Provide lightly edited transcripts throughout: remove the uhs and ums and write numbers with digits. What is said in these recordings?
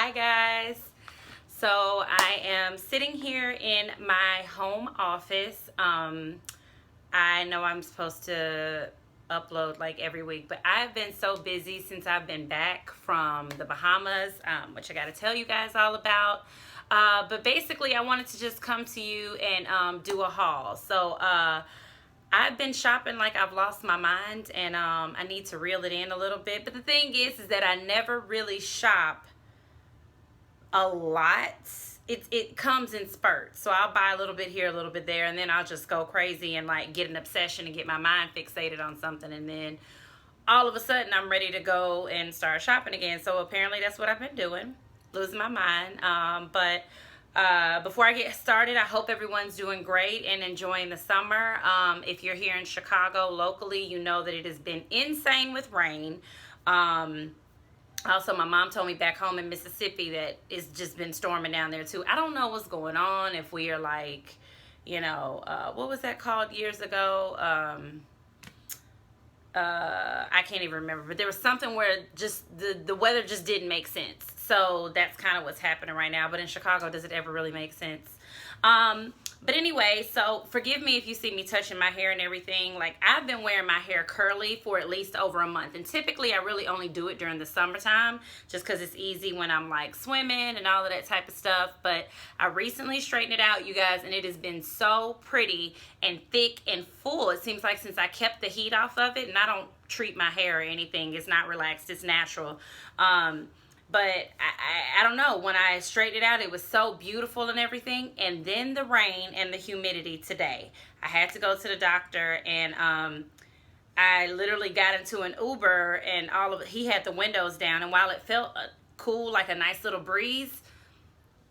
Hi guys. So I am sitting here in my home office. I know I'm supposed to upload like every week, but I've been so busy since I've been back from the Bahamas, which I got to tell you guys all about. But basically I wanted to just come to you and do a haul. So I've been shopping like I've lost my mind, and I need to reel it in a little bit. But the thing is that I never really shop a lot. It comes in spurts. So I'll buy a little bit here, a little bit there, and then I'll just go crazy and like get an obsession and get my mind fixated on something, and then all of a sudden I'm ready to go and start shopping again. So apparently that's what I've been doing, losing my mind. Before I get started, I hope everyone's doing great and enjoying the summer. If you're here in Chicago locally, you know that it has been insane with rain. Also, my mom told me back home in Mississippi that it's just been storming down there too. I don't know what's going on, if we are like, you know, what was that called years ago? I can't even remember, but there was something where just the weather just didn't make sense. So that's kind of what's happening right now. But in Chicago, does it ever really make sense? But anyway, so forgive me if you see me touching my hair and everything. Like, I've been wearing my hair curly for at least over a month. And typically, I really only do it during the summertime, just because it's easy when I'm like swimming and all of that type of stuff. But I recently straightened it out, you guys, and it has been so pretty and thick and full. It seems like since I kept the heat off of it, and I don't treat my hair or anything, it's not relaxed, it's natural. But I don't know, when I straightened it out, it was so beautiful and everything. And then the rain and the humidity today. I had to go to the doctor, and I literally got into an Uber, and he had the windows down, and while it felt cool, like a nice little breeze,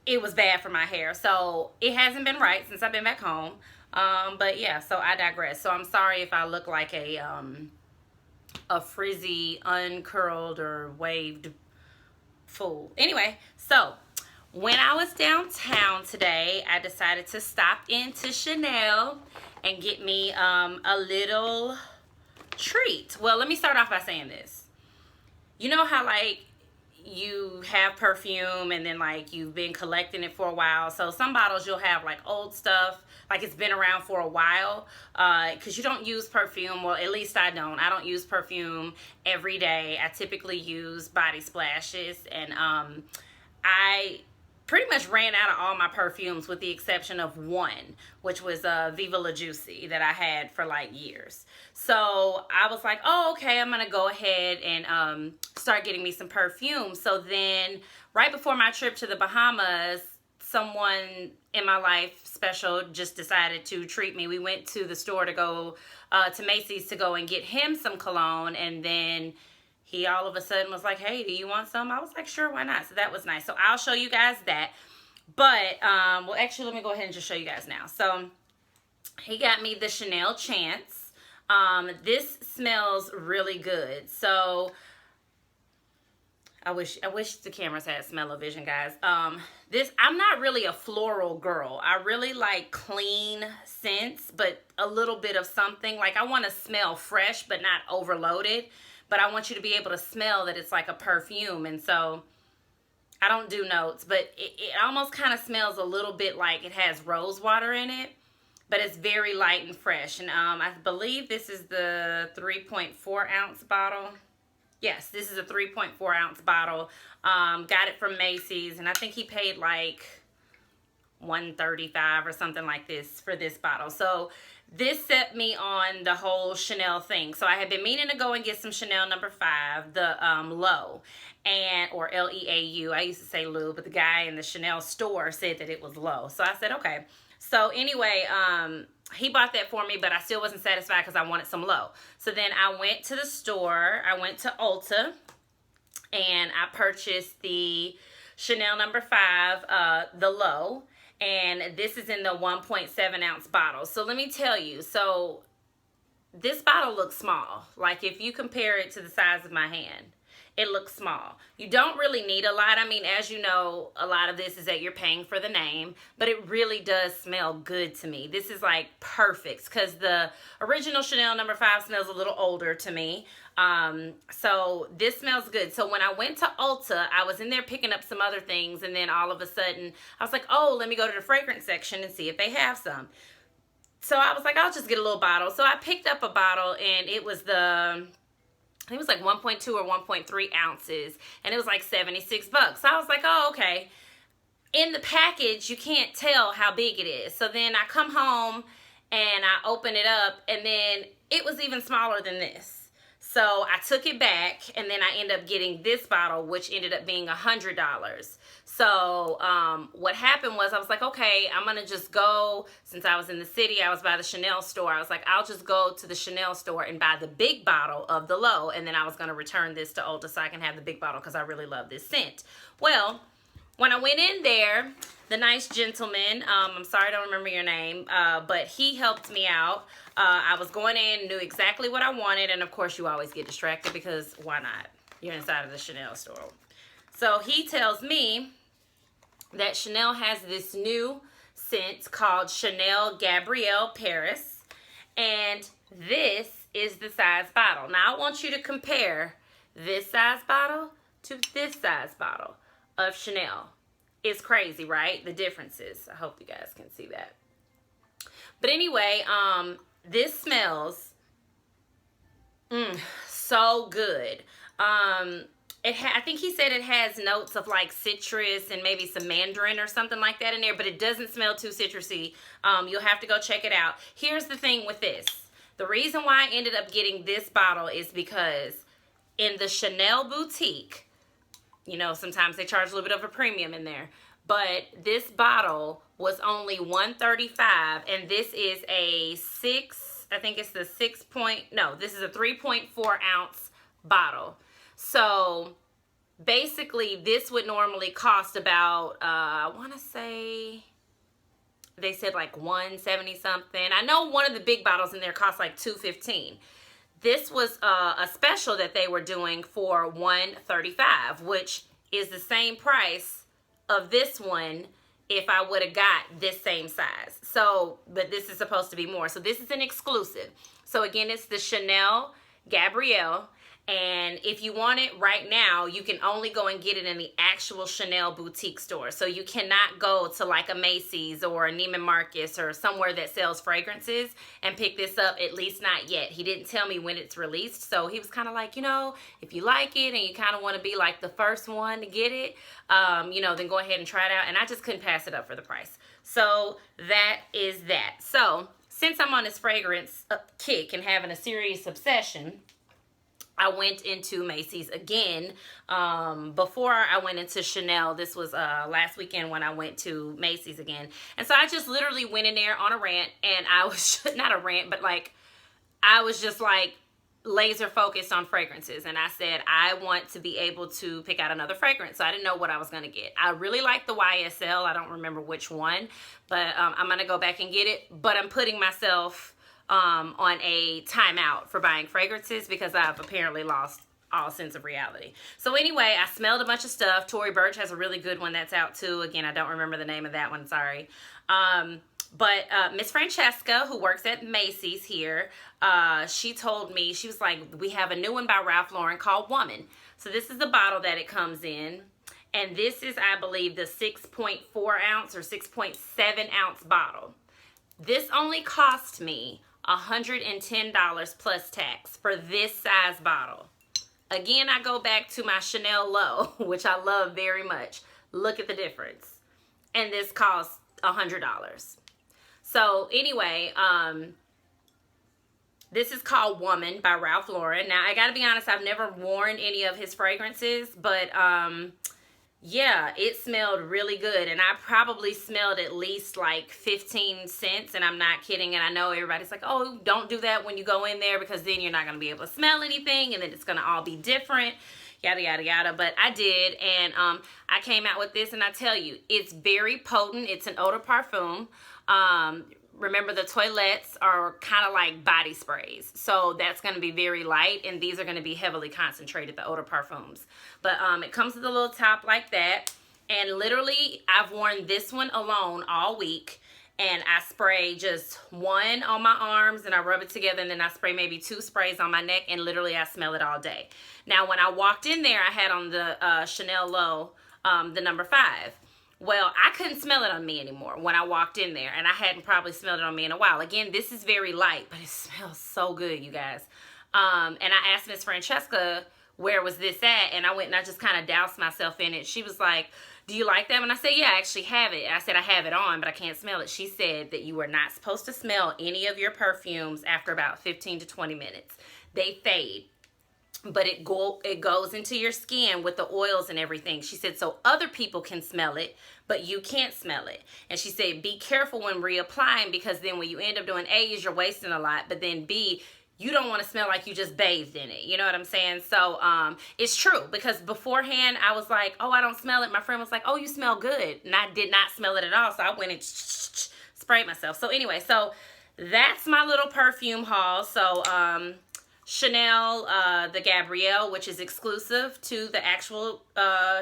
it was bad for my hair. So it hasn't been right since I've been back home. But yeah, so I digress. So I'm sorry if I look like a frizzy, uncurled, or waved fool. Anyway, so when I was downtown today, I decided to stop into Chanel and get me a little treat. Well, let me start off by saying this. You know how like you have perfume and then like you've been collecting it for a while, so some bottles you'll have like old stuff, like it's been around for a while, because you don't use perfume. Well, at least I don't use perfume every day. I typically use body splashes, and I pretty much ran out of all my perfumes with the exception of one, which was Viva La Juicy, that I had for like years. So I was like, oh, okay, I'm gonna go ahead and start getting me some perfume. So then right before my trip to the Bahamas, someone in my life special just decided to treat me. We went to the store to go to Macy's to go and get him some cologne, and then he all of a sudden was like, hey, do you want some? I was like, sure, why not? So that was nice. So I'll show you guys that. But, well, actually, let me go ahead and just show you guys now. So he got me the Chanel Chance. This smells really good. So I wish the cameras had smell-o-vision, guys. I'm not really a floral girl. I really like clean scents, but a little bit of something. Like, I want to smell fresh, but not overloaded. But I want you to be able to smell that it's like a perfume. And so I don't do notes, but it almost kind of smells a little bit like it has rose water in it, but it's very light and fresh. And I believe this is the 3.4 ounce bottle. Yes, this is a 3.4 ounce bottle. Got it from Macy's, and I think he paid like $135 or something like this for this bottle. So this set me on the whole Chanel thing. So I had been meaning to go and get some Chanel number 5, the Low, or L-E-A-U. I used to say Lou, but the guy in the Chanel store said that it was Low. So I said, okay. So anyway, he bought that for me, but I still wasn't satisfied because I wanted some Low. So then I went to the store. I went to Ulta, and I purchased the Chanel number 5, the Low. And this is in the 1.7 ounce bottle. So let me tell you, so this bottle looks small. Like if you compare it to the size of my hand, it looks small. You don't really need a lot. I mean, as you know, a lot of this is that you're paying for the name, but it really does smell good to me. This is like perfect because the original Chanel No. 5 smells a little older to me. So this smells good. So when I went to Ulta, I was in there picking up some other things, and then all of a sudden I was like, oh, let me go to the fragrance section and see if they have some. So I was like, I'll just get a little bottle. So I picked up a bottle, and it was I think it was like 1.2 or 1.3 ounces, and it was like $76. So I was like, oh, okay. In the package, you can't tell how big it is. So then I come home and I open it up, and then it was even smaller than this. So I took it back, and then I ended up getting this bottle, which ended up being $100. So what happened was I was like, okay, I'm going to just go, since I was in the city, I was by the Chanel store. I was like, I'll just go to the Chanel store and buy the big bottle of the low, and then I was going to return this to Ulta so I can have the big bottle because I really love this scent. Well, when I went in there, the nice gentleman, I'm sorry I don't remember your name, but he helped me out. I was going in, knew exactly what I wanted, and of course you always get distracted because why not? You're inside of the Chanel store. So he tells me that Chanel has this new scent called Chanel Gabrielle Paris, and this is the size bottle. Now I want you to compare this size bottle to this size bottle of Chanel. It's crazy, right? The differences. I hope you guys can see that. But anyway, this smells so good. I think he said it has notes of like citrus and maybe some mandarin or something like that in there, but it doesn't smell too citrusy. You'll have to go check it out. Here's the thing with this. The reason why I ended up getting this bottle is because in the Chanel boutique, you know, sometimes they charge a little bit of a premium in there. But this bottle was only $135, and this is a this is a 3.4 ounce bottle. So basically this would normally cost about, I want to say, they said like $170 something. I know one of the big bottles in there costs like $215. This was a special that they were doing for $135, which is the same price of this one if I would have got this same size. So, but this is supposed to be more. So this is an exclusive. So again, it's the Chanel Gabrielle. And if you want it right now, you can only go and get it in the actual Chanel boutique store. So you cannot go to like a Macy's or a Neiman Marcus or somewhere that sells fragrances and pick this up, at least not yet. He didn't tell me when it's released. So he was kind of like, you know, if you like it and you kind of want to be like the first one to get it, you know, then go ahead and try it out. And I just couldn't pass it up for the price. So that is that. So since I'm on this fragrance kick and having a serious obsession, I went into Macy's again. Before I went into Chanel, this was last weekend when I went to Macy's again. And so I just literally went in there on a rant, and I was, not a rant, but like, I was just like laser focused on fragrances. And I said, I want to be able to pick out another fragrance. So I didn't know what I was going to get. I really like the YSL. I don't remember which one, but I'm going to go back and get it. But I'm putting myself on a timeout for buying fragrances because I've apparently lost all sense of reality. So anyway, I smelled a bunch of stuff. Tory Burch has a really good one that's out too. Again, I don't remember the name of that one, sorry. But Miss Francesca, who works at Macy's here, she told me, she was like, we have a new one by Ralph Lauren called Woman. So this is the bottle that it comes in. And this is, I believe, the 6.4 ounce or 6.7 ounce bottle. This only cost me $110 plus tax for this size bottle. Again, I go back to my Chanel Low, which I love very much. Look at the difference. And this costs $100. So anyway, this is called Woman by Ralph Lauren. Now, I gotta be honest, I've never worn any of his fragrances, but yeah, it smelled really good, and I probably smelled at least like 15 cents, and I'm not kidding. And I know everybody's like, oh, don't do that when you go in there because then you're not going to be able to smell anything, and then it's going to all be different, yada, yada, yada. But I did, and I came out with this, and I tell you, it's very potent. It's an eau de parfum. remember the toilettes are kind of like body sprays. So that's going to be very light, and these are going to be heavily concentrated, the eau de parfums. But it comes with a little top like that. And literally, I've worn this one alone all week. And I spray just one on my arms, and I rub it together, and then I spray maybe 2 sprays on my neck, and literally I smell it all day. Now, when I walked in there, I had on the Chanel Low, the number 5. Well, I couldn't smell it on me anymore when I walked in there, and I hadn't probably smelled it on me in a while. Again, this is very light, but it smells so good, you guys. And I asked Miss Francesca, where was this at? And I went and I just kind of doused myself in it. She was like, do you like that? And I said, yeah, I actually have it. I said, I have it on, but I can't smell it. She said that you are not supposed to smell any of your perfumes after about 15 to 20 minutes. They fade, but it goes into your skin with the oils and everything. She said, so other people can smell it, but you can't smell it. And she said, be careful when reapplying, because then when you end up doing A, you're wasting a lot, but then B, you don't want to smell like you just bathed in it. You know what I'm saying? So it's true, because beforehand I was like, oh, I don't smell it. My friend was like, oh, you smell good. And I did not smell it at all. So I went and sprayed myself. So anyway, so that's my little perfume haul. So Chanel, the Gabrielle, which is exclusive to the actual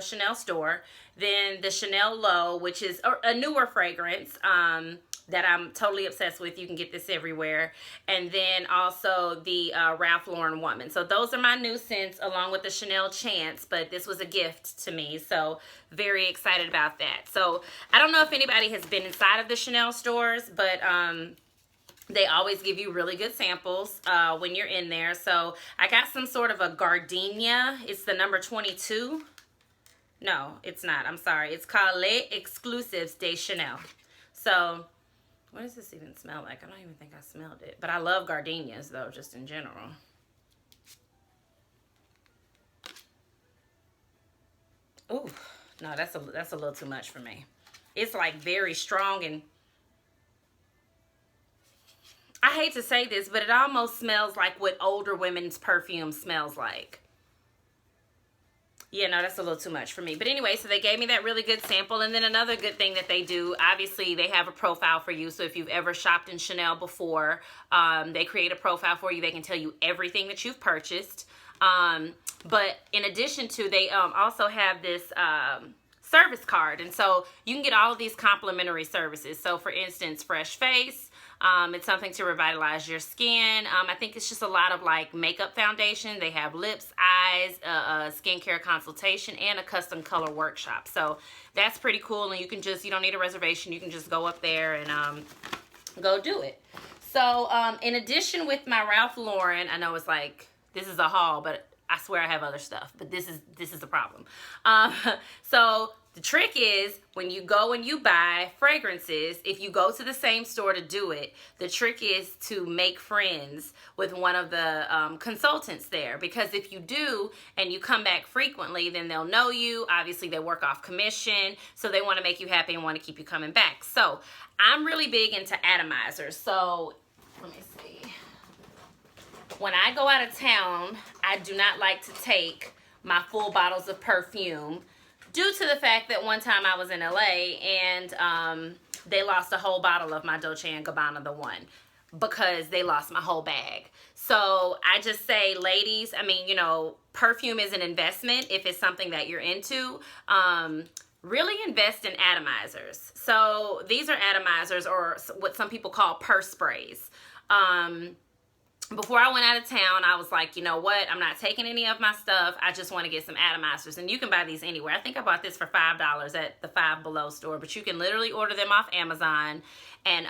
Chanel store. Then the Chanel Low, which is a newer fragrance. That I'm totally obsessed with. You can get this everywhere. And then also the Ralph Lauren Woman. So those are my new scents, along with the Chanel Chance, but this was a gift to me, so very excited about that. So I don't know if anybody has been inside of the Chanel stores, but they always give you really good samples when you're in there. So I got some sort of a gardenia. It's the number 22. No, it's not. I'm sorry. It's called Les Exclusives de Chanel. So what does this even smell like? I don't even think I smelled it. But I love gardenias, though, just in general. Ooh, no, that's a little too much for me. It's like very strong, and I hate to say this, but it almost smells like what older women's perfume smells like. Yeah, no, that's a little too much for me. But anyway, so they gave me that really good sample. And then another good thing that they do, obviously, they have a profile for you. So if you've ever shopped in Chanel before, they create a profile for you. They can tell you everything that you've purchased. But in addition to, they also have this service card. And so you can get all of these complimentary services. So for instance, fresh face. It's something to revitalize your skin. I think it's just a lot of like makeup foundation. They have lips, eyes, a skincare consultation, and a custom color workshop. So that's pretty cool. And you don't need a reservation. You can just go up there and go do it. So in addition, with my Ralph Lauren, I know it's like, this is a haul, but I swear I have other stuff, but this is the problem. So the trick is, when you go and you buy fragrances, if you go to the same store to do it, the trick is to make friends with one of the consultants there. Because if you do and you come back frequently, then they'll know you. Obviously, they work off commission, so they want to make you happy and want to keep you coming back. So I'm really big into atomizers. So let me see. When I go out of town, I do not like to take my full bottles of perfume, due to the fact that one time I was in LA and they lost a whole bottle of my Dolce & Gabbana The One, because they lost my whole bag. So I just say, ladies, I mean, you know, perfume is an investment if it's something that you're into. Really invest in atomizers. So these are atomizers, or what some people call purse sprays. Before I went out of town, I was like, you know what? I'm not taking any of my stuff. I just want to get some atomizers. And you can buy these anywhere. I think I bought this for $5 at the Five Below store. But you can literally order them off Amazon. And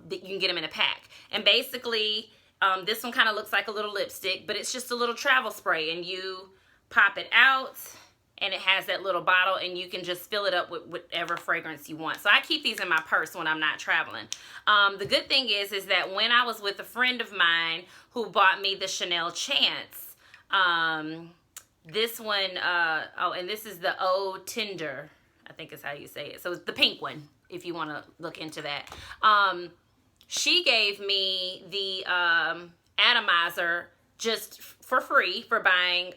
you can get them in a pack. And basically, this one kind of looks like a little lipstick. But it's just a little travel spray. And you pop it out. And it has that little bottle, and you can just fill it up with whatever fragrance you want. So I keep these in my purse when I'm not traveling. The good thing is that when I was with a friend of mine who bought me the Chanel Chance, this one, oh, and this is the Eau Tinder, I think is how you say it. So it's the pink one, if you want to look into that. She gave me the atomizer just for free for buying,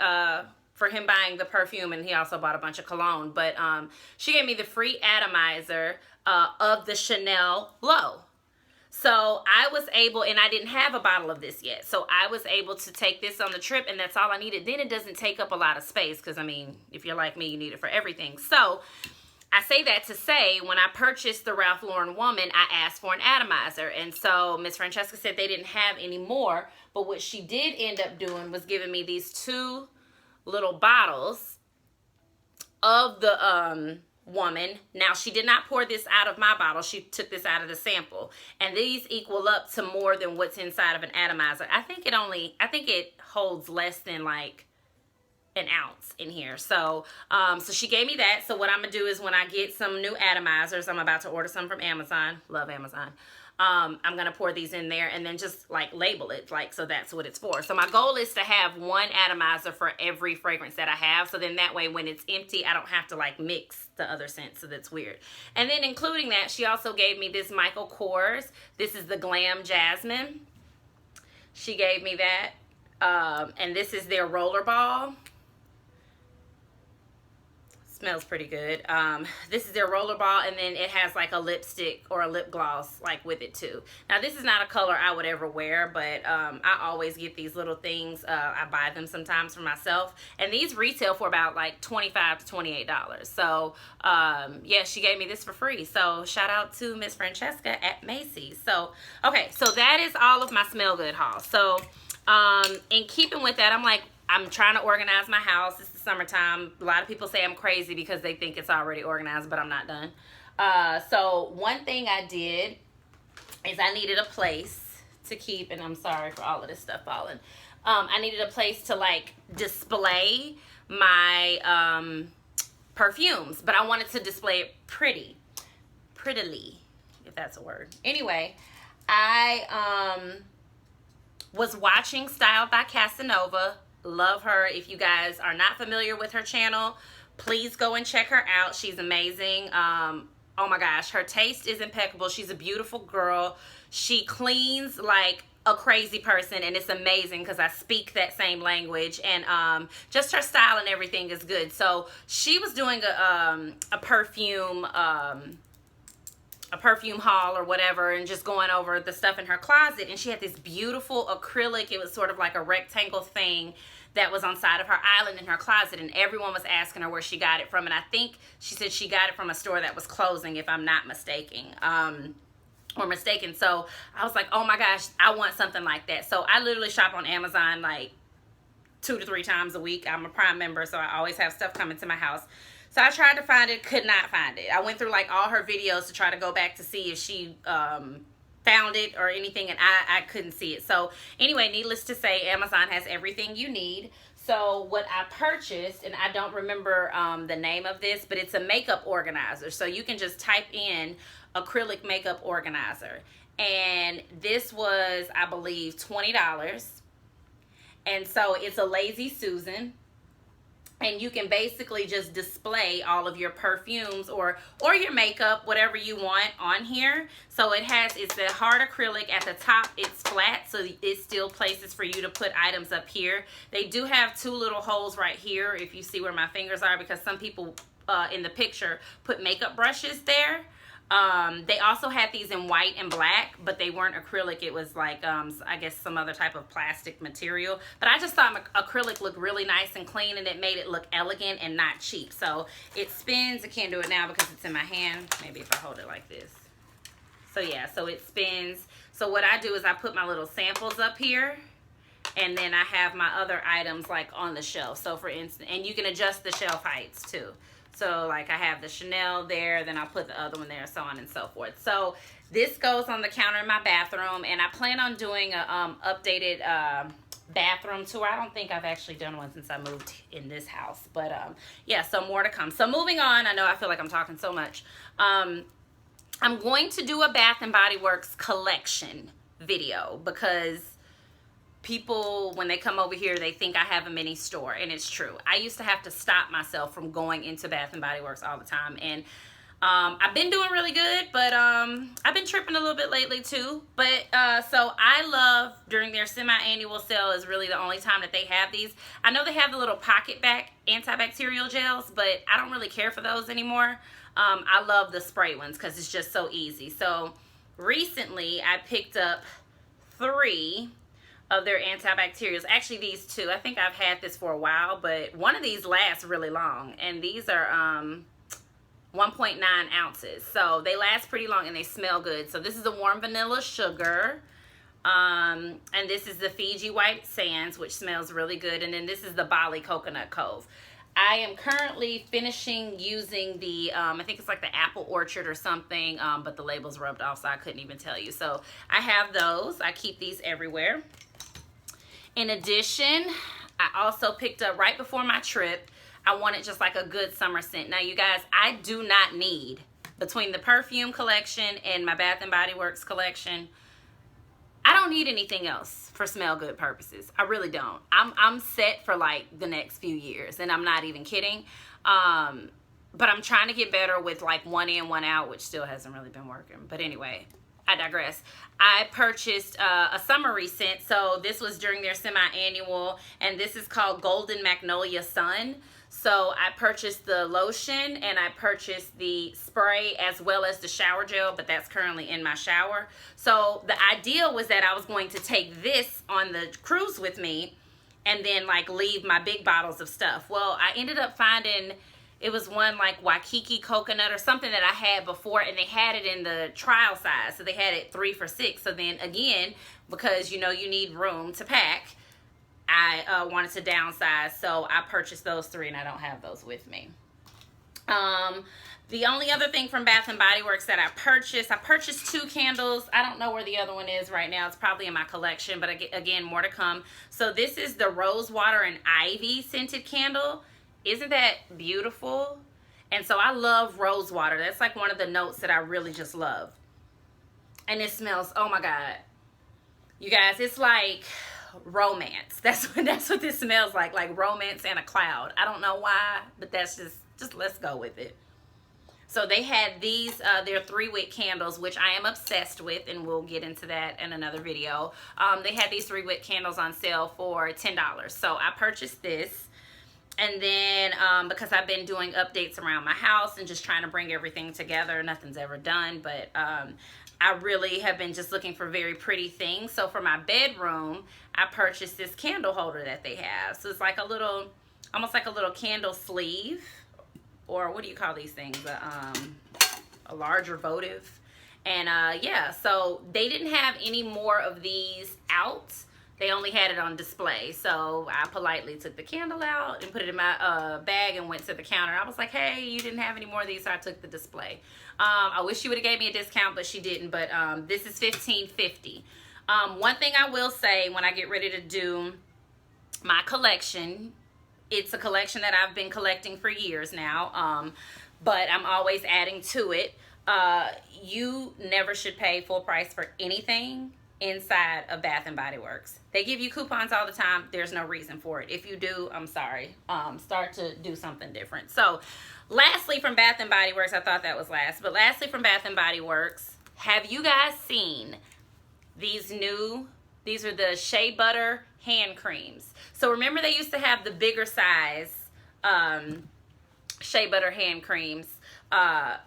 for him buying the perfume, and he also bought a bunch of cologne. But she gave me the free atomizer of the Chanel Low. So I was able, and I didn't have a bottle of this yet, so I was able to take this on the trip, and that's all I needed. Then it doesn't take up a lot of space, because I mean, if you're like me, you need it for everything. So I say that to say, when I purchased the Ralph Lauren Woman, I asked for an atomizer, and so Miss Francesca said they didn't have any more, but what she did end up doing was giving me these 2 little bottles of the Woman. Now, she did not pour this out of my bottle. She took this out of the sample, and these equal up to more than what's inside of an atomizer. I think it holds less than like an ounce in here. So so she gave me that. So what I'm gonna do is, when I get some new atomizers, I'm about to order some from Amazon, love Amazon, I'm gonna pour these in there and then just like label it, like, so that's what it's for. So my goal is to have 1 atomizer for every fragrance that I have, so then that way when it's empty, I don't have to like mix the other scents, so that's weird. And then including that, she also gave me this Michael Kors. This is the Glam Jasmine. She gave me that, and this is their Rollerball. Smells pretty good. This is their Rollerball, and then it has like a lipstick or a lip gloss like with it too. Now, this is not a color I would ever wear, but I always get these little things. I buy them sometimes for myself, and these retail for about like $25 to $28. So yeah, she gave me this for free. So shout out to Miss Francesca at Macy's. So okay, so that is all of my smell good haul. So in keeping with that, I'm trying to organize my house. It's the summertime. A lot of people say I'm crazy because they think it's already organized, but I'm not done. So one thing I did is I needed a place to keep, and I'm sorry for all of this stuff falling. I needed a place to like display my perfumes, but I wanted to display it prettily, if that's a word. Anyway, I was watching Styled by Casanova. Love her. If you guys are not familiar with her channel, please go and check her out. She's amazing. Oh my gosh, her taste is impeccable. She's a beautiful girl. She cleans like a crazy person, and it's amazing because I speak that same language, and just her style and everything is good. So she was doing a perfume haul or whatever, and just going over the stuff in her closet, and she had this beautiful acrylic. It was sort of like a rectangle thing that was on side of her island in her closet, and everyone was asking her where she got it from, and I think she said she got it from a store that was closing, if I'm not mistaken. So I was like, oh my gosh, I want something like that. So I literally shop on Amazon like 2 to 3 times a week. I'm a Prime member, so I always have stuff coming to my house. So I tried to find it, could not find it. I went through like all her videos to try to go back to see if she found it or anything, and I couldn't see it. So anyway, needless to say, Amazon has everything you need. So what I purchased, and I don't remember the name of this, but it's a makeup organizer. So you can just type in acrylic makeup organizer. And this was, I believe, $20. And so it's a Lazy Susan. And you can basically just display all of your perfumes or your makeup, whatever you want, on here. So it's a hard acrylic. At the top, it's flat, so it still places for you to put items up here. They do have 2 little holes right here, if you see where my fingers are, because some people in the picture put makeup brushes there. They also had these in white and black, but they weren't acrylic. It was like, I guess some other type of plastic material. But I just thought acrylic looked really nice and clean, and it made it look elegant and not cheap. So it spins. I can't do it now because it's in my hand. Maybe if I hold it like this. So yeah, so it spins. So what I do is I put my little samples up here, and then I have my other items like on the shelf. So for instance, and you can adjust the shelf heights too. So like I have the Chanel there, then I'll put the other one there, so on and so forth. So this goes on the counter in my bathroom, and I plan on doing a updated bathroom tour. I don't think I've actually done one since I moved in this house, but yeah, so more to come. So moving on, I know I feel like I'm talking so much. I'm going to do a Bath and Body Works collection video, because people, when they come over here, they think I have a mini store, and it's true. I used to have to stop myself from going into Bath and Body Works all the time, and I've been doing really good, but I've been tripping a little bit lately too. But so I love, during their semi-annual sale is really the only time that they have these. I know they have the little pocket back antibacterial gels, but I don't really care for those anymore. I love the spray ones because it's just so easy. So recently I picked up 3 of their antibacterials. Actually, these 2. I think I've had this for a while, but one of these lasts really long. And these are 1.9 ounces. So they last pretty long and they smell good. So this is the warm vanilla sugar. And this is the Fiji White Sands, which smells really good. And then this is the Bali Coconut Cove. I am currently finishing using the, I think it's like the Apple Orchard or something, but the label's rubbed off, so I couldn't even tell you. So I have those. I keep these everywhere. In addition, I also picked up right before my trip, I wanted just like a good summer scent. Now, you guys, I do not need, between the Perfume collection and my Bath & Body Works collection, I don't need anything else for smell good purposes. I really don't. I'm set for like the next few years, and I'm not even kidding. But I'm trying to get better with like 1 in, 1 out, which still hasn't really been working. But anyway, I digress. I purchased a summery scent. So this was during their semi-annual, and this is called Golden Magnolia Sun. So I purchased the lotion and I purchased the spray as well as the shower gel, but that's currently in my shower. So the idea was that I was going to take this on the cruise with me and then like leave my big bottles of stuff. Well, I ended up finding, it was one like Waikiki coconut or something that I had before, and they had it in the trial size. So they had it 3 for $6. So then again, because you know you need room to pack, I wanted to downsize, so I purchased those 3, and I don't have those with me. The only other thing from Bath & Body Works that I purchased 2 candles. I don't know where the other one is right now. It's probably in my collection, but again, more to come. So this is the Rose Water and Ivy scented candle. Isn't that beautiful? And so I love rose water. That's like one of the notes that I really just love. And it smells, oh my God. You guys, it's like romance. That's what this smells like romance and a cloud. I don't know why, but that's just let's go with it. So they had these, they're 3 wick candles, which I am obsessed with, and we'll get into that in another video. They had these 3 wick candles on sale for $10. So I purchased this. And then because I've been doing updates around my house and just trying to bring everything together, nothing's ever done, but I really have been just looking for very pretty things. So for my bedroom, I purchased this candle holder that they have. So it's like a little, almost like a little candle sleeve, or what do you call these things? A larger votive. And yeah, so they didn't have any more of these out. They only had it on display. So I politely took the candle out and put it in my bag and went to the counter. I was like, hey, you didn't have any more of these, so I took the display. I wish she would have gave me a discount, but she didn't. But this is $15.50. One thing I will say when I get ready to do my collection, it's a collection that I've been collecting for years now, but I'm always adding to it. You never should pay full price for anything inside of Bath & Body Works. They give you coupons all the time. There's no reason for it. If you do, I'm sorry. Start to do something different. So lastly from Bath & Body Works, I thought that was last, but lastly from Bath & Body Works, have you guys seen these are the Shea Butter hand creams. So remember they used to have the bigger size Shea Butter hand creams. I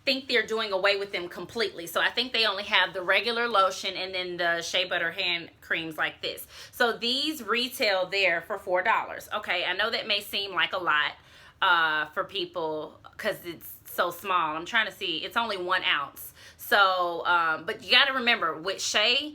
think they're doing away with them completely. So I think they only have the regular lotion and then the Shea Butter hand creams like this. So these retail there for $4. Okay, I know that may seem like a lot for people because it's so small. I'm trying to see. It's only 1 ounce. So, but you got to remember with Shea,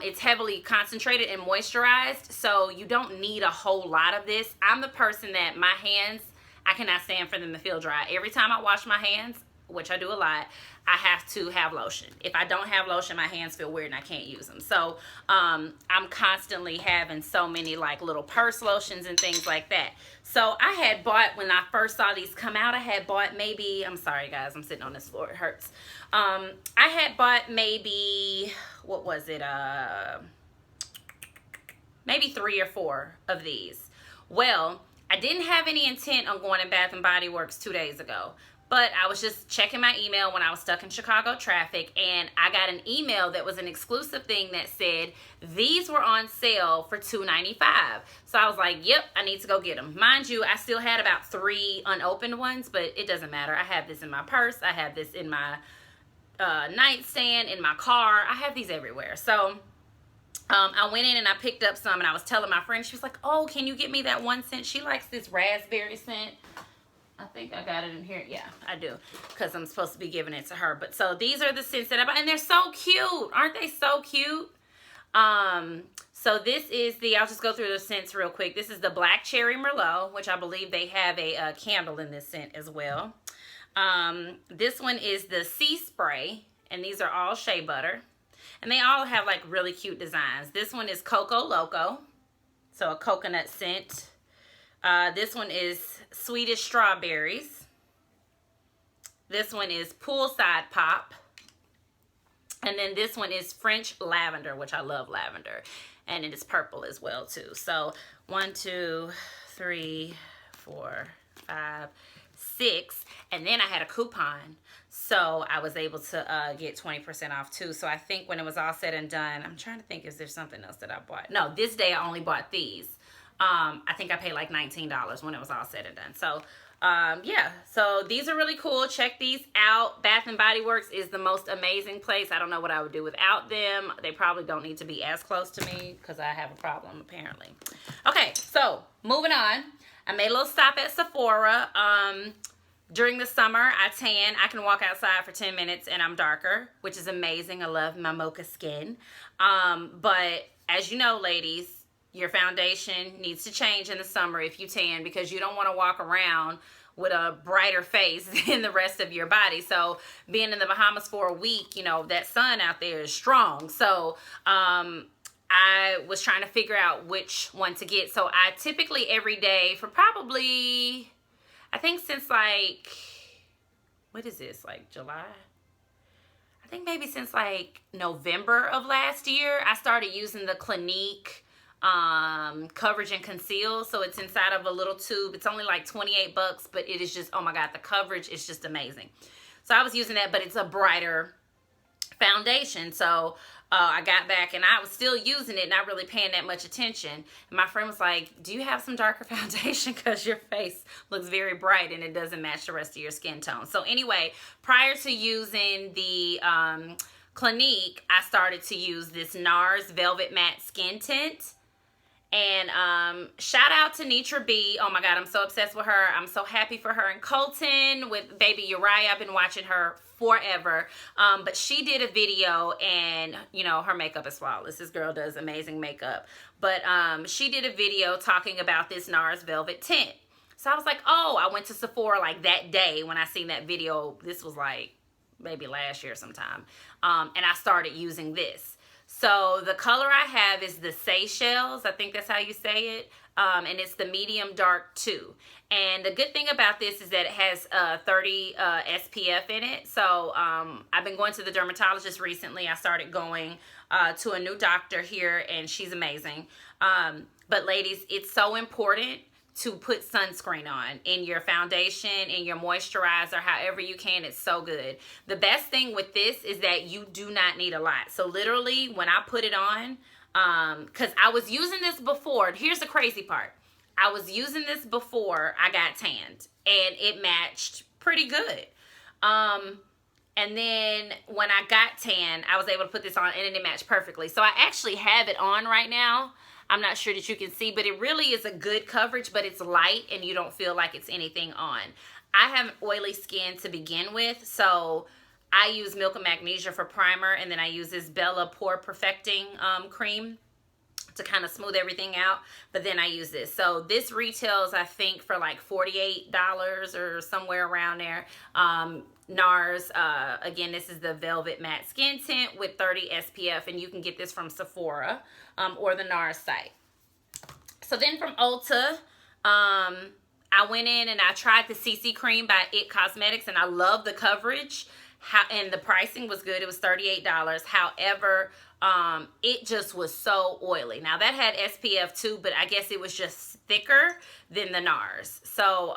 it's heavily concentrated and moisturized. So you don't need a whole lot of this. I'm the person that my hands, I cannot stand for them to feel dry. Every time I wash my hands, which I do a lot, I have to have lotion. If I don't have lotion, my hands feel weird and I can't use them. So I'm constantly having so many like little purse lotions and things like that. So I had bought, when I first saw these come out, I had bought maybe, I'm sorry guys, I'm sitting on this floor, it hurts. I had bought maybe, what was it, maybe 3 or 4 of these. Well, I didn't have any intent on going to Bath & Body Works 2 days ago. But I was just checking my email when I was stuck in Chicago traffic, and I got an email that was an exclusive thing that said these were on sale for $2.95. So I was like, yep, I need to go get them. Mind you, I still had about 3 unopened ones, but it doesn't matter. I have this in my purse. I have this in my nightstand, in my car. I have these everywhere. So I went in and I picked up some, and I was telling my friend, she was like, oh, can you get me that 1 scent? She likes this raspberry scent. I think I got it in here. Yeah, I do, because I'm supposed to be giving it to her. But so these are the scents that I bought, and they're so cute. Aren't they so cute? So this is I'll just go through the scents real quick. This is the Black Cherry Merlot, which I believe they have a candle in this scent as well. This one is the Sea Spray, and these are all shea butter. And they all have like really cute designs. This one is Coco Loco, so a coconut scent. This one is Swedish Strawberries. This one is Poolside Pop. And then this one is French Lavender, which I love lavender. And it is purple as well too. So 1, 2, 3, 4, 5, 6. And then I had a coupon. So I was able to get 20% off too. So I think when it was all said and done, I'm trying to think, is there something else that I bought? No, this day I only bought these. I think I paid like $19 when it was all said and done. So yeah, so these are really cool. Check these out. Bath and Body Works is the most amazing place. I don't know what I would do without them. They probably don't need to be as close to me because I have a problem apparently. Okay, so moving on. I made a little stop at Sephora. During the summer, I tan. I can walk outside for 10 minutes and I'm darker, which is amazing. I love my mocha skin. But as you know, ladies, your foundation needs to change in the summer if you tan, because you don't want to walk around with a brighter face than the rest of your body. So being in the Bahamas for a week, you know, that sun out there is strong. So I was trying to figure out which one to get. So I typically every day for probably, I think since like, what is this, like July? I think maybe since like November of last year, I started using the Clinique Coverage and Conceal. So it's inside of a little tube. It's only like 28 bucks, but it is just, oh my God, the coverage is just amazing. So I was using that, but it's a brighter foundation. So I got back and I was still using it, not really paying that much attention. And my friend was like, do you have some darker foundation? Because your face looks very bright and it doesn't match the rest of your skin tone. So anyway, prior to using the Clinique, I started to use this NARS Velvet Matte Skin Tint. And shout out to Nitra B. Oh my God, I'm so obsessed with her. I'm so happy for her and Colton with baby Uriah. I've been watching her forever. But she did a video, and you know, her makeup is flawless. This girl does amazing makeup. But she did a video talking about this NARS Velvet Tint. So I was like, oh, I went to Sephora like that day when I seen that video. This was like maybe last year sometime. And I started using this. So the color I have is the Seychelles. I think that's how you say it. And it's the medium dark 2. And the good thing about this is that it has 30 SPF in it. So I've been going to the dermatologist recently. I started going to a new doctor here, and she's amazing. But ladies, it's so important to put sunscreen on in your foundation, in your moisturizer, however you can. It's so good. The best thing with this is that you do not need a lot. So literally when I put it on, because I was using this before. Here's the crazy part. I was using this before I got tanned, and it matched pretty good. And then when I got tan, I was able to put this on, and it matched perfectly. So I actually have it on right now. I'm not sure that you can see, but it really is a good coverage, but it's light and you don't feel like it's anything on. I have oily skin to begin with, so I use Milk and Magnesia for primer, and then I use this Bella Pore Perfecting cream to kind of smooth everything out, but then I use this. So this retails, I think, for like $48 or somewhere around there. NARS, again, this is the Velvet Matte Skin Tint with 30 SPF, and you can get this from Sephora or the NARS site. So then from Ulta, I went in and I tried the CC Cream by It Cosmetics, and I love the coverage. And the pricing was good. It was $38. However, it just was so oily. Now that had SPF too, but I guess it was just thicker than the NARS. So,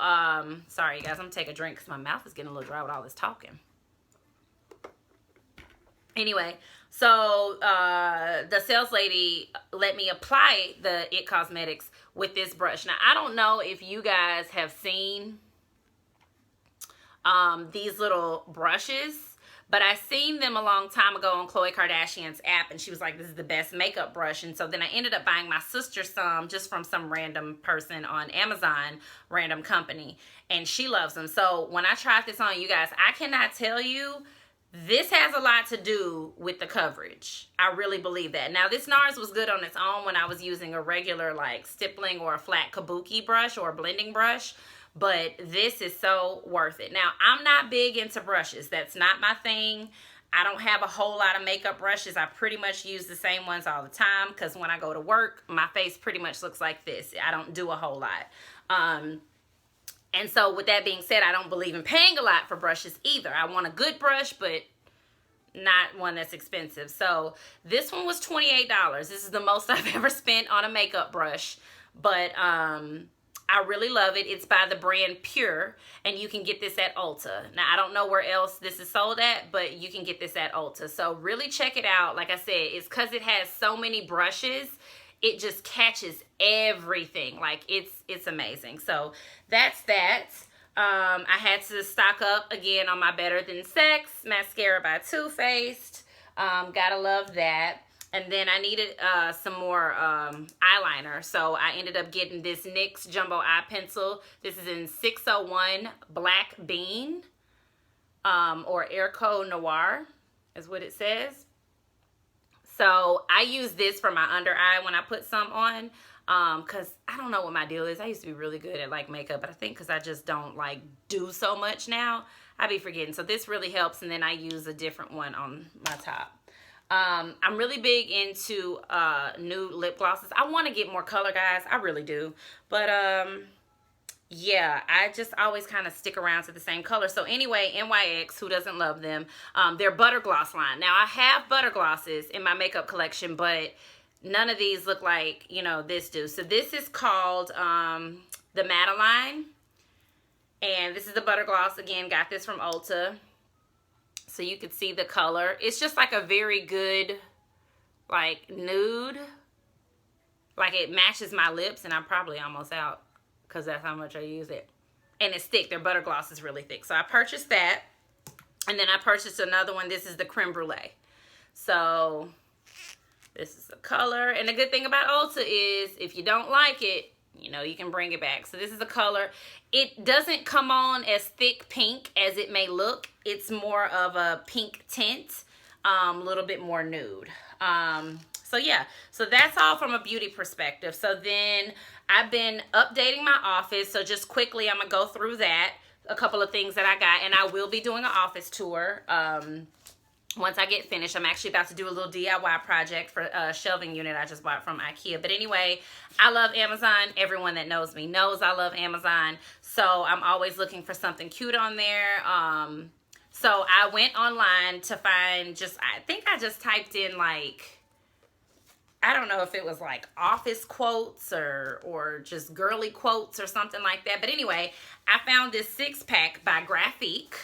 sorry you guys, I'm gonna take a drink because my mouth is getting a little dry with all this talking. Anyway, so the sales lady let me apply the It Cosmetics with this brush. Now, I don't know if you guys have seen these little brushes, But I seen them a long time ago on Khloe Kardashian's app, and she was like, this is the best makeup brush. And so then I ended up buying my sister some just from some random person on Amazon, random company, and she loves them. So when I tried this on, you guys, I cannot tell you, this has a lot to do with the coverage. I really believe that. Now, this NARS was good on its own when I was using a regular like stippling or a flat kabuki brush or a blending brush, but this is so worth it. Now, I'm not big into brushes. That's not my thing. I don't have a whole lot of makeup brushes. I pretty much use the same ones all the time because when I go to work, my face pretty much looks like this. I don't do a whole lot. And so with that being said, I don't believe in paying a lot for brushes either. I want a good brush, but not one that's expensive. So this one was $28. This is the most I've ever spent on a makeup brush, but I really love it. It's by the brand Pure, and you can get this at Ulta. Now, I don't know where else this is sold at, but you can get this at Ulta. So really check it out. Like I said, it's because it has so many brushes, it just catches everything. Like, it's amazing. So that's that. I had to stock up again on my Better Than Sex mascara by Too Faced. Gotta love that. And then I needed some more eyeliner. So I ended up getting this NYX Jumbo Eye Pencil. This is in 601 Black Bean or Airco Noir is what it says. So I use this for my under eye when I put some on. Because I don't know what my deal is. I used to be really good at like makeup, but I think because I just don't like do so much now, I be forgetting. So this really helps. And then I use a different one on my top. I'm really big into nude lip glosses. I want to get more color, guys. I really do. But yeah, I just always kind of stick around to the same color. So anyway, NYX, who doesn't love them? Their Butter Gloss line. Now, I have Butter Glosses in my makeup collection, but none of these look like, you know, this do. So this is called the Madeline. And this is the Butter Gloss. Again, got this from Ulta. So you could see the color. It's just like a very good, like, nude. Like, it matches my lips, and I'm probably almost out because that's how much I use it. And it's thick. Their Butter Gloss is really thick. So I purchased that. And then I purchased another one. This is the Creme Brulee. So this is the color. And the good thing about Ulta is if you don't like it, you know, you can bring it back. So this is the color. It doesn't come on as thick pink as it may look. It's more of a pink tint, a little bit more nude. So yeah, so that's all from a beauty perspective. So then I've been updating my office. So just quickly, I'm gonna go through that, a couple of things that I got, and I will be doing an office tour. Once I get finished. I'm actually about to do a little DIY project for a shelving unit I just bought from IKEA. But anyway, I love Amazon. Everyone that knows me knows I love Amazon. So I'm always looking for something cute on there. So I went online to find I think I just typed in like, I don't know if it was like office quotes or just girly quotes or something like that. But anyway, I found this 6-pack by Graphique.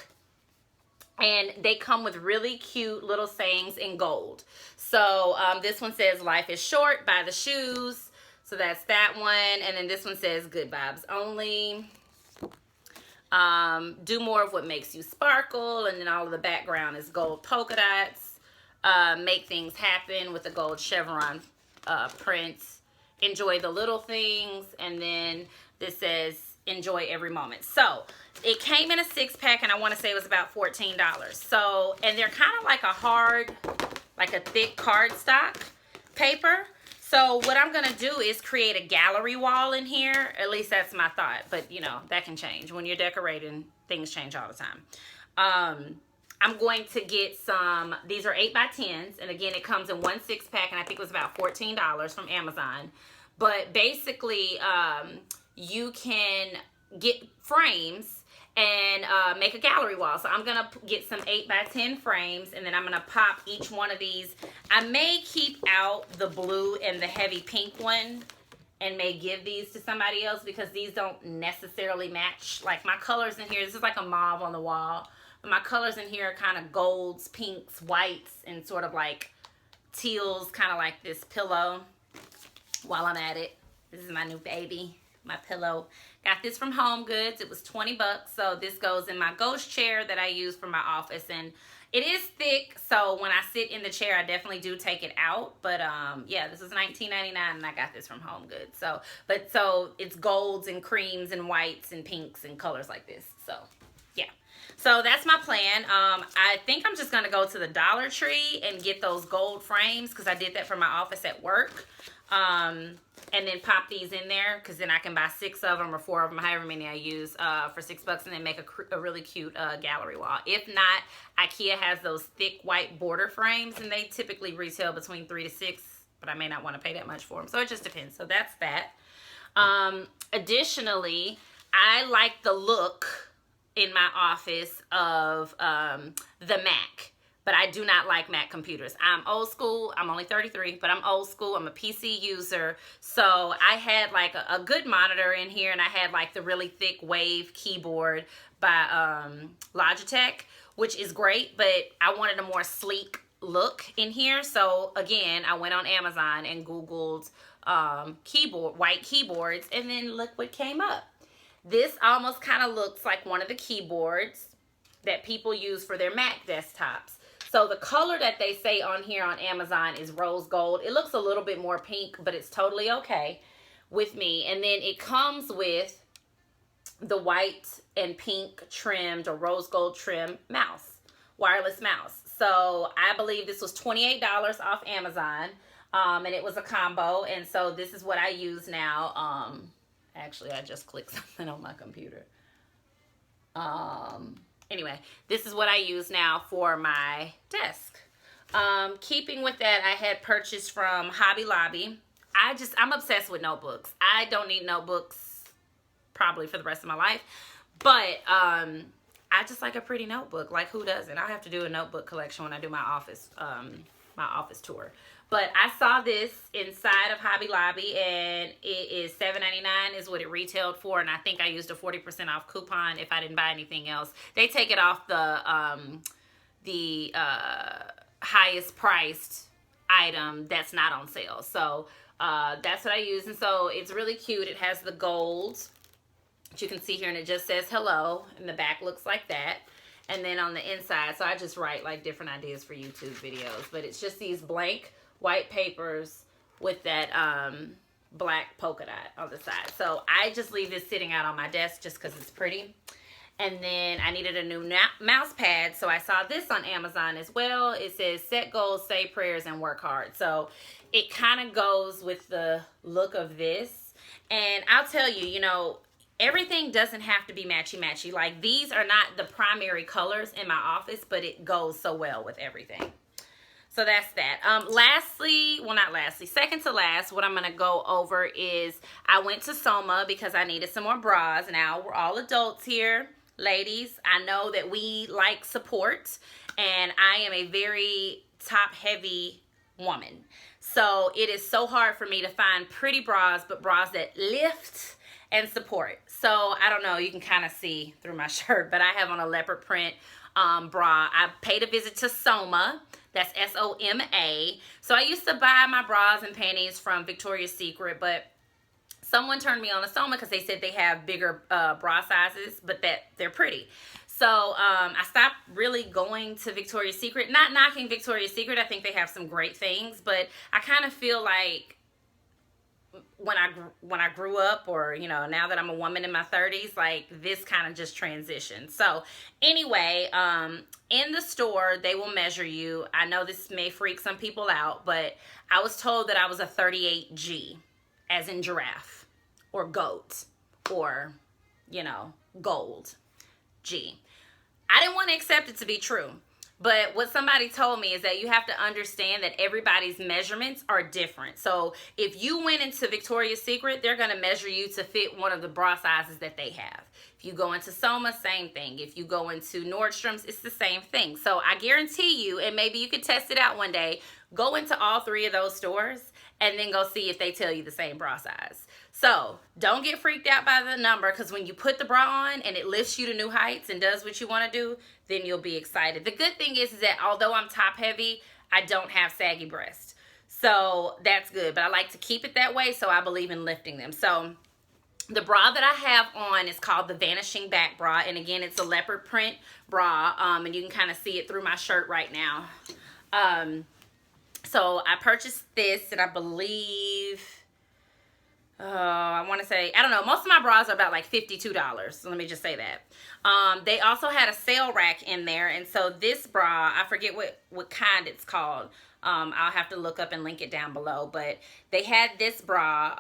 And they come with really cute little sayings in gold. So this one says, life is short, buy the shoes. So that's that one. And then this one says, good vibes only. Do more of what makes you sparkle. And then all of the background is gold polka dots. Make things happen with the gold chevron prints. Enjoy the little things. And then this says, enjoy every moment. So it came in a 6-pack, and I want to say it was about $14. So, and they're kind of like a hard, like a thick cardstock paper. So what I'm going to do is create a gallery wall in here. At least that's my thought. But, you know, that can change. When you're decorating, things change all the time. I'm going to get some, these are 8x10s. And again, it comes in one 6-pack, and I think it was about $14 from Amazon. But basically, you can get frames and make a gallery wall. So I'm going to get some 8x10 frames, and then I'm going to pop each one of these. I may keep out the blue and the heavy pink one and may give these to somebody else because these don't necessarily match. Like my colors in here, this is like a mauve on the wall. But my colors in here are kind of golds, pinks, whites, and sort of like teals, kind of like this pillow while I'm at it. This is my new baby. My pillow. Got this from Home Goods. It was 20 bucks. So this goes in my ghost chair that I use for my office. And it is thick, so when I sit in the chair, I definitely do take it out. But yeah, this is $19.99, and I got this from Home Goods. So it's golds and creams and whites and pinks and colors like this. So yeah. So that's my plan. I think I'm just gonna go to the Dollar Tree and get those gold frames because I did that for my office at work. And then pop these in there because then I can buy 6 of them or 4 of them, however many I use, for $6 and then make a really cute gallery wall. If not, IKEA has those thick white border frames and they typically retail between $3 to $6, but I may not want to pay that much for them. So it just depends. So that's that. Additionally, I like the look in my office of the Mac. But I do not like Mac computers. I'm old school. I'm only 33, but I'm old school. I'm a PC user. So I had like a good monitor in here, and I had like the really thick Wave keyboard by Logitech, which is great, but I wanted a more sleek look in here. So again, I went on Amazon and Googled white keyboards, and then look what came up. This almost kind of looks like one of the keyboards that people use for their Mac desktops. So the color that they say on here on Amazon is rose gold. It looks a little bit more pink, but it's totally okay with me. And then it comes with the white and pink trimmed or rose gold trim mouse, wireless mouse. So I believe this was $28 off Amazon, and it was a combo. And so this is what I use now. Actually, I just clicked something on my computer. Anyway, this is what I use now for my desk. Keeping with that, I had purchased from Hobby Lobby. I'm obsessed with notebooks. I don't need notebooks probably for the rest of my life. But I just like a pretty notebook. Like, who doesn't? I'll have to do a notebook collection when I do my office tour. But I saw this inside of Hobby Lobby, and it is $7.99 is what it retailed for, and I think I used a 40% off coupon if I didn't buy anything else. They take it off the highest priced item that's not on sale. So that's what I use, and so it's really cute. It has the gold that you can see here, and it just says hello, and the back looks like that. And then on the inside, so I just write like different ideas for YouTube videos, but it's just these blank white papers with that black polka dot on the side. So I just leave this sitting out on my desk just because it's pretty. And then I needed a new mouse pad, so I saw this on Amazon as well. It says set goals, say prayers, and work hard. So it kind of goes with the look of this. And I'll tell you, you know, everything doesn't have to be matchy-matchy. Like, these are not the primary colors in my office, but it goes so well with everything. So that's that. Second to last, what I'm going to go over is I went to Soma because I needed some more bras. Now, we're all adults here. Ladies, I know that we like support, and I am a very top-heavy woman. So it is so hard for me to find pretty bras, but bras that lift and support. So I don't know, you can kind of see through my shirt, but I have on a leopard print bra. I paid a visit to Soma. That's S-O-M-A. So I used to buy my bras and panties from Victoria's Secret, but someone turned me on to Soma because they said they have bigger bra sizes, but that they're pretty. So I stopped really going to Victoria's Secret. Not knocking Victoria's Secret. I think they have some great things, but I kind of feel like when I grew up, or, you know, now that I'm a woman in my 30s, like, this kind of just transitioned. So anyway, in the store, they will measure you. I know this may freak some people out, but I was told that I was a 38G, as in giraffe, or goat, or, you know, gold G. I didn't want to accept it to be true. But what somebody told me is that you have to understand that everybody's measurements are different. So if you went into Victoria's Secret, they're going to measure you to fit one of the bra sizes that they have. If you go into Soma, same thing. If you go into Nordstrom's, it's the same thing. So I guarantee you, and maybe you could test it out one day, go into all 3 of those stores and then go see if they tell you the same bra size. So don't get freaked out by the number, because when you put the bra on and it lifts you to new heights and does what you want to do, then you'll be excited. The good thing is that although I'm top heavy, I don't have saggy breasts. So that's good. But I like to keep it that way, so I believe in lifting them. So The bra that I have on is called the Vanishing Back Bra. And again, it's a leopard print bra. And you can kind of see it through my shirt right now. So I purchased this, and I believe, I want to say, I don't know, most of my bras are about like $52. So let me just say that. They also had a sale rack in there. And so this bra, I forget what kind it's called. I'll have to look up and link it down below. But they had this bra,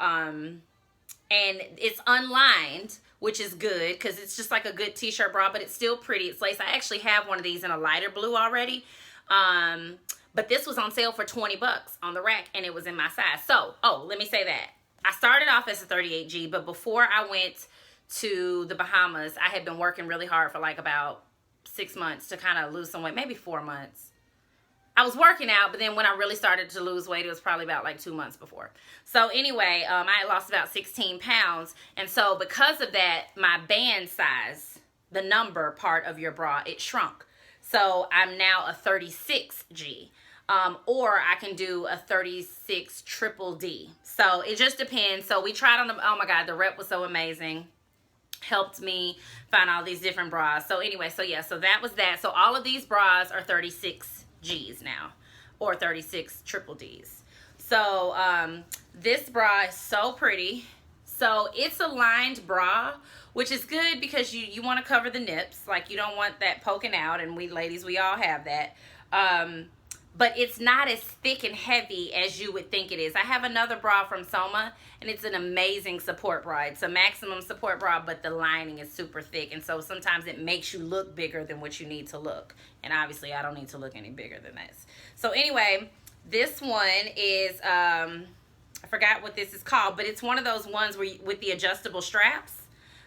and it's unlined, which is good because it's just like a good t-shirt bra, but it's still pretty. It's lace. I actually have one of these in a lighter blue already. But this was on sale for 20 bucks on the rack, and it was in my size. So, let me say that. I started off as a 38G, but before I went to the Bahamas, I had been working really hard for like about 6 months to kind of lose some weight, maybe 4 months. I was working out, but then when I really started to lose weight, it was probably about like 2 months before. So anyway, I had lost about 16 pounds. And so because of that, my band size, the number part of your bra, it shrunk. So I'm now a 36G. Or I can do a 36 triple D. So it just depends. So we tried on the, oh my God, the rep was so amazing. Helped me find all these different bras. So anyway, so yeah, so that was that. So all of these bras are 36Gs now, or 36 triple Ds. So this bra is so pretty. So it's a lined bra, which is good because you want to cover the nips. Like you don't want that poking out, and we ladies, we all have that. But it's not as thick and heavy as you would think it is. I have another bra from Soma, and it's an amazing support bra. It's a maximum support bra, but the lining is super thick. And so sometimes it makes you look bigger than what you need to look. And obviously, I don't need to look any bigger than this. So anyway, this one is, I forgot what this is called, but it's one of those ones where with the adjustable straps.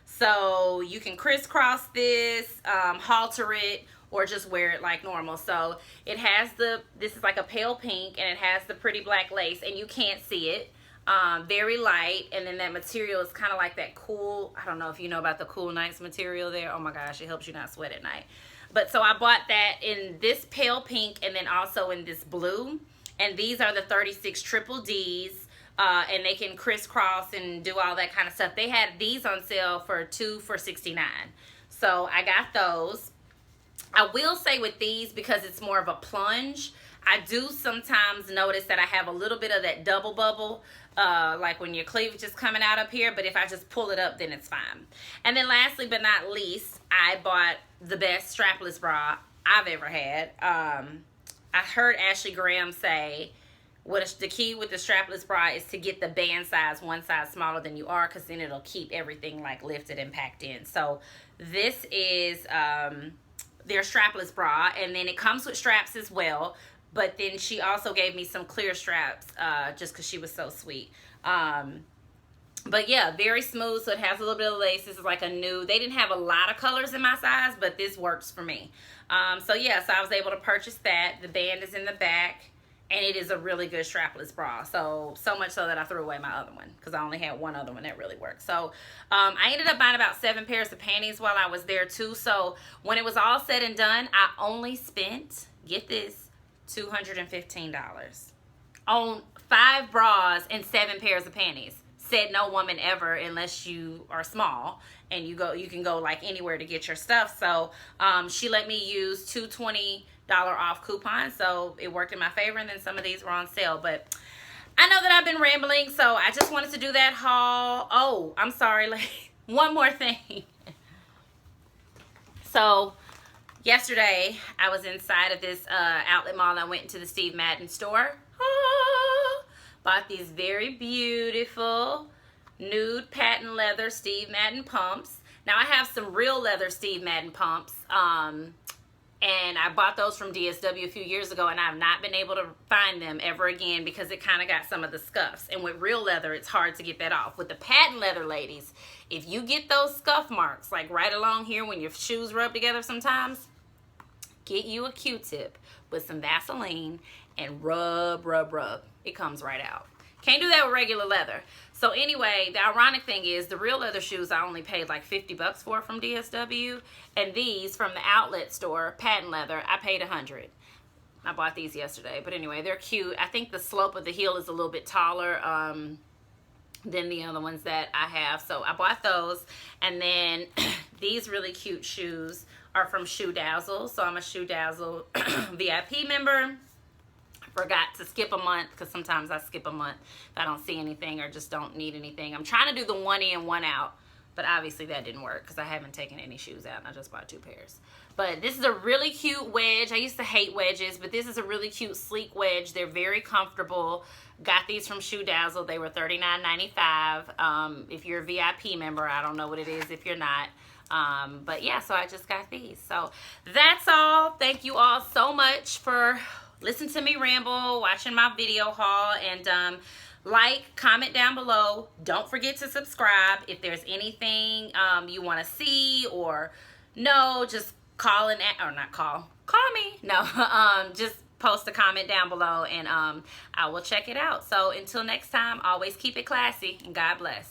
So you can crisscross this, halter it, or just wear it like normal. So it has this is like a pale pink, and it has the pretty black lace, and you can't see it. Very light, and then that material is kind of like that cool, I don't know if you know about the Cool Nights material there. Oh my gosh, it helps you not sweat at night. But so I bought that in this pale pink, and then also in this blue. And these are the 36 triple Ds. And they can crisscross and do all that kind of stuff. They had these on sale for 2 for $69. So I got those. I will say with these, because it's more of a plunge, I do sometimes notice that I have a little bit of that double bubble, like when your cleavage is coming out up here, but if I just pull it up, then it's fine. And then lastly but not least, I bought the best strapless bra I've ever had. I heard Ashley Graham say, the key with the strapless bra is to get the band size one size smaller than you are, because then it'll keep everything like lifted and packed in. So this is their strapless bra, and then it comes with straps as well. But then she also gave me some clear straps just because she was so sweet. But yeah, very smooth. So it has a little bit of lace. This is like a nude. They didn't have a lot of colors in my size, but this works for me. So yeah, so I was able to purchase that. The band is in the back, and it is a really good strapless bra. So much so that I threw away my other one because I only had one other one that really worked. So I ended up buying about 7 pairs of panties while I was there too. So when it was all said and done, I only spent, get this, $215 on 5 bras and 7 pairs of panties. Said no woman ever, unless you are small and you can go like anywhere to get your stuff. So she let me use 2 $20 off coupons, so it worked in my favor, and then some of these were on sale. But I know that I've been rambling, so I just wanted to do that haul. Oh, I'm sorry, like one more thing. So yesterday I was inside of this outlet mall. I went into the Steve Madden store. Bought these very beautiful nude patent leather Steve Madden pumps. Now I have some real leather Steve Madden pumps, and I bought those from DSW a few years ago, and I've not been able to find them ever again because it kind of got some of the scuffs. And with real leather, it's hard to get that off. With the patent leather, ladies, if you get those scuff marks, like right along here when your shoes rub together sometimes, get you a Q-tip with some Vaseline and rub. It comes right out. Can't do that with regular leather. So anyway, the ironic thing is the real leather shoes I only paid like $50 for from DSW, and these from the outlet store, patent leather, I paid $100. I bought these yesterday, but anyway, they're cute. I think the slope of the heel is a little bit taller than the other ones that I have. So I bought those. And then these really cute shoes are from Shoe Dazzle. So I'm a Shoe Dazzle VIP member. Forgot to skip a month because sometimes I skip a month if I don't see anything or just don't need anything. I'm trying to do the 1 in, 1 out, but obviously that didn't work because I haven't taken any shoes out and I just bought 2 pairs. But this is a really cute wedge. I used to hate wedges, but this is a really cute sleek wedge. They're very comfortable. Got these from Shoe Dazzle. They were $39.95. If you're a VIP member, I don't know what it is if you're not. But yeah, so I just got these. So that's all. Thank you all so much for listening to me ramble, watching my video haul, and like, comment down below. Don't forget to subscribe. If there's anything you want to see or know, just call or not call me. No, just post a comment down below and I will check it out. So until next time, always keep it classy and God bless.